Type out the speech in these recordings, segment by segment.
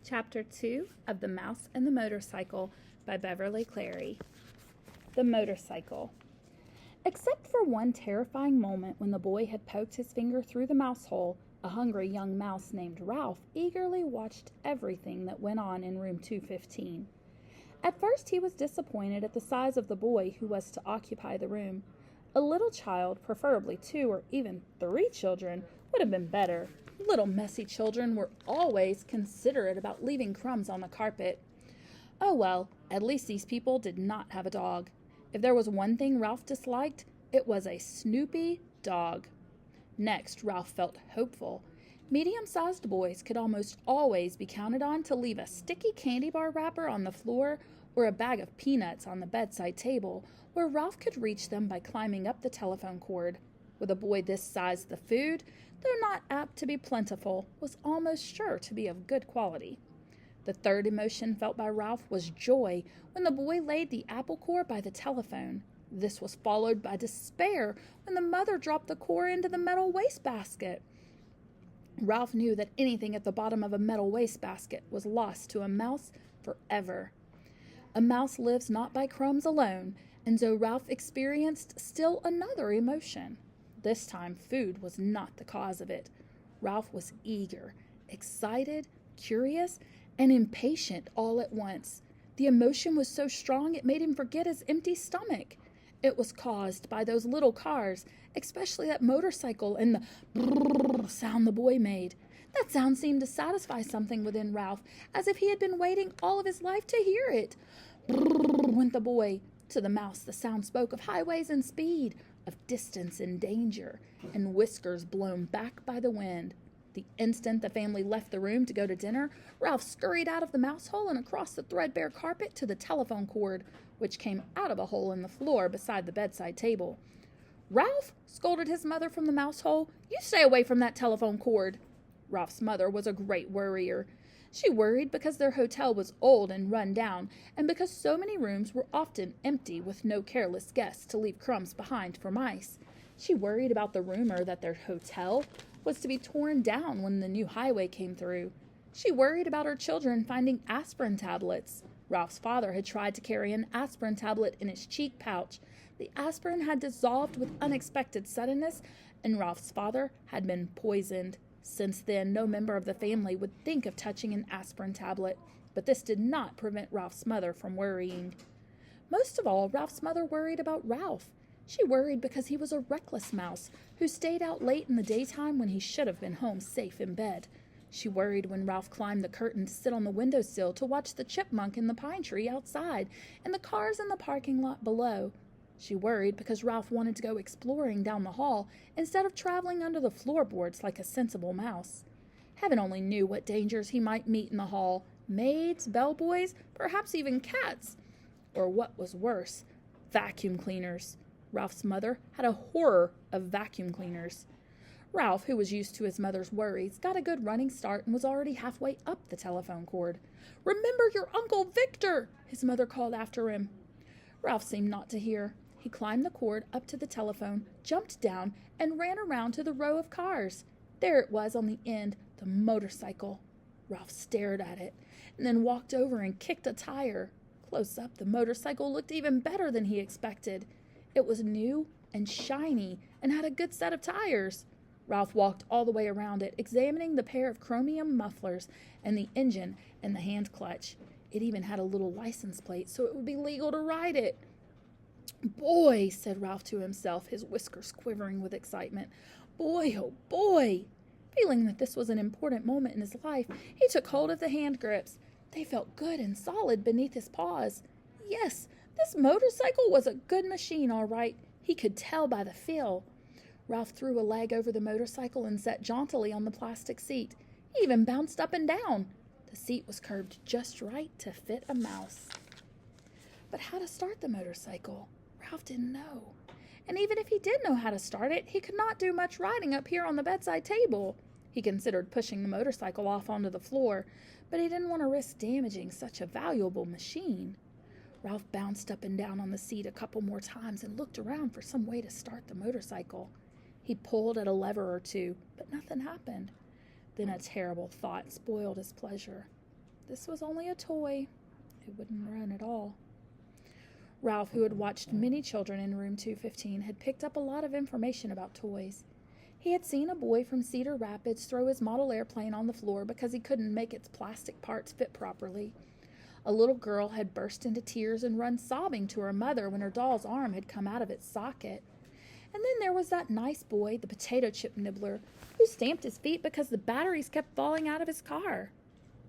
Chapter 2 of The Mouse and the Motorcycle by Beverly Cleary. The Motorcycle. Except for one terrifying moment when the boy had poked his finger through the mouse hole, a hungry young mouse named Ralph eagerly watched everything that went on in room 215. At first he was disappointed at the size of the boy who was to occupy the room. A little child, preferably 2 or even 3 children, would have been better. Little messy children were always considerate about leaving crumbs on the carpet. Oh well, at least these people did not have a dog. If there was one thing Ralph disliked, it was a snoopy dog. Next, Ralph felt hopeful. Medium-sized boys could almost always be counted on to leave a sticky candy bar wrapper on the floor or a bag of peanuts on the bedside table, where Ralph could reach them by climbing up the telephone cord. With a boy this size, the food, though not apt to be plentiful, was almost sure to be of good quality. The third emotion felt by Ralph was joy when the boy laid the apple core by the telephone. This was followed by despair when the mother dropped the core into the metal wastebasket. Ralph knew that anything at the bottom of a metal wastebasket was lost to a mouse forever. A mouse lives not by crumbs alone, and so Ralph experienced still another emotion. This time, food was not the cause of it. Ralph was eager, excited, curious, and impatient all at once. The emotion was so strong it made him forget his empty stomach. It was caused by those little cars, especially that motorcycle and the brrrr sound the boy made. That sound seemed to satisfy something within Ralph, as if he had been waiting all of his life to hear it. Brrrr went the boy. To the mouse the sound spoke of highways and speed, of distance and danger, and whiskers blown back by the wind. The instant the family left the room to go to dinner, Ralph scurried out of the mouse hole and across the threadbare carpet to the telephone cord, which came out of a hole in the floor beside the bedside table. "Ralph," scolded his mother from the mouse hole, "you stay away from that telephone cord." Ralph's mother was a great worrier. She worried because their hotel was old and run down, and because so many rooms were often empty with no careless guests to leave crumbs behind for mice. She worried about the rumor that their hotel was to be torn down when the new highway came through. She worried about her children finding aspirin tablets. Ralph's father had tried to carry an aspirin tablet in his cheek pouch. The aspirin had dissolved with unexpected suddenness, and Ralph's father had been poisoned. Since then, no member of the family would think of touching an aspirin tablet, but this did not prevent Ralph's mother from worrying. Most of all, Ralph's mother worried about Ralph. She worried because he was a reckless mouse who stayed out late in the daytime when he should have been home safe in bed. She worried when Ralph climbed the curtain to sit on the windowsill to watch the chipmunk in the pine tree outside and the cars in the parking lot below. She worried because Ralph wanted to go exploring down the hall instead of traveling under the floorboards like a sensible mouse. Heaven only knew what dangers he might meet in the hall. Maids, bellboys, perhaps even cats. Or what was worse, vacuum cleaners. Ralph's mother had a horror of vacuum cleaners. Ralph, who was used to his mother's worries, got a good running start and was already halfway up the telephone cord. "Remember your Uncle Victor!" his mother called after him. Ralph seemed not to hear. He climbed the cord up to the telephone, jumped down, and ran around to the row of cars. There it was on the end, the motorcycle. Ralph stared at it, and then walked over and kicked a tire. Close up, the motorcycle looked even better than he expected. It was new and shiny and had a good set of tires. Ralph walked all the way around it, examining the pair of chromium mufflers and the engine and the hand clutch. It even had a little license plate, so it would be legal to ride it. "Boy," said Ralph to himself, his whiskers quivering with excitement. "Boy, oh boy!" Feeling that this was an important moment in his life, he took hold of the hand grips. They felt good and solid beneath his paws. Yes, this motorcycle was a good machine, all right. He could tell by the feel. Ralph threw a leg over the motorcycle and sat jauntily on the plastic seat. He even bounced up and down. The seat was curved just right to fit a mouse. But how to start the motorcycle? Ralph didn't know. And even if he did know how to start it, he could not do much riding up here on the bedside table. He considered pushing the motorcycle off onto the floor, but he didn't want to risk damaging such a valuable machine. Ralph bounced up and down on the seat a couple more times and looked around for some way to start the motorcycle. He pulled at a lever or two, but nothing happened. Then a terrible thought spoiled his pleasure. This was only a toy. It wouldn't run at all. Ralph, who had watched many children in room 215, had picked up a lot of information about toys. He had seen a boy from Cedar Rapids throw his model airplane on the floor because he couldn't make its plastic parts fit properly. A little girl had burst into tears and run sobbing to her mother when her doll's arm had come out of its socket. And then there was that nice boy, the potato chip nibbler, who stamped his feet because the batteries kept falling out of his car.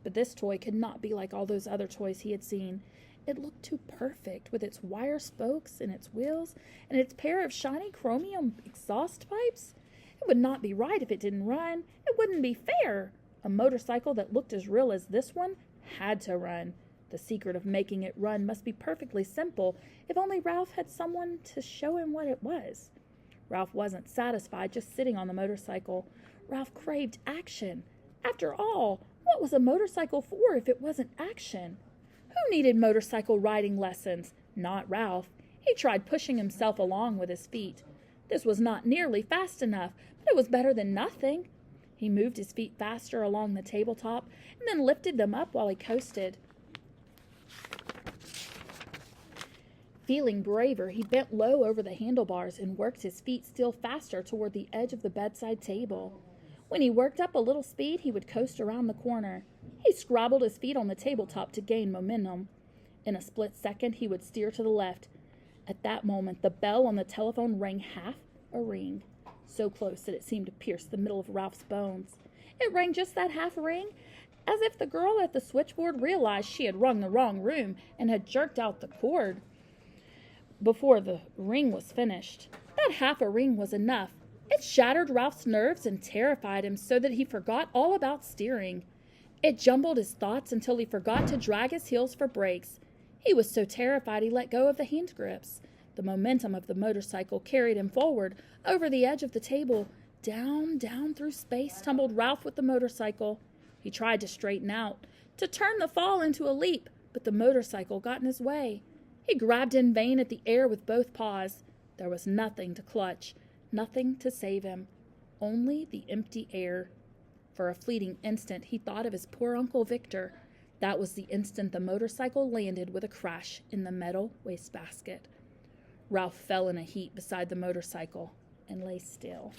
But this toy could not be like all those other toys he had seen. It looked too perfect, with its wire spokes and its wheels and its pair of shiny chromium exhaust pipes. It would not be right if it didn't run. It wouldn't be fair. A motorcycle that looked as real as this one had to run. The secret of making it run must be perfectly simple if only Ralph had someone to show him what it was. Ralph wasn't satisfied just sitting on the motorcycle. Ralph craved action. After all, what was a motorcycle for if it wasn't action? Who needed motorcycle riding lessons? Not Ralph. He tried pushing himself along with his feet. This was not nearly fast enough, but it was better than nothing. He moved his feet faster along the tabletop and then lifted them up while he coasted. Feeling braver, he bent low over the handlebars and worked his feet still faster toward the edge of the bedside table. When he worked up a little speed, he would coast around the corner. He scrabbled his feet on the tabletop to gain momentum. In a split second, he would steer to the left. At that moment, the bell on the telephone rang half a ring, so close that it seemed to pierce the middle of Ralph's bones. It rang just that half ring, as if the girl at the switchboard realized she had rung the wrong room and had jerked out the cord before the ring was finished. That half a ring was enough. It shattered Ralph's nerves and terrified him so that he forgot all about steering. It jumbled his thoughts until he forgot to drag his heels for brakes. He was so terrified he let go of the hand grips. The momentum of the motorcycle carried him forward, over the edge of the table. Down, down through space tumbled Ralph with the motorcycle. He tried to straighten out, to turn the fall into a leap, but the motorcycle got in his way. He grabbed in vain at the air with both paws. There was nothing to clutch, nothing to save him, only the empty air. For a fleeting instant he thought of his poor Uncle Victor. That was the instant the motorcycle landed with a crash in the metal wastebasket. Ralph fell in a heap beside the motorcycle and lay still.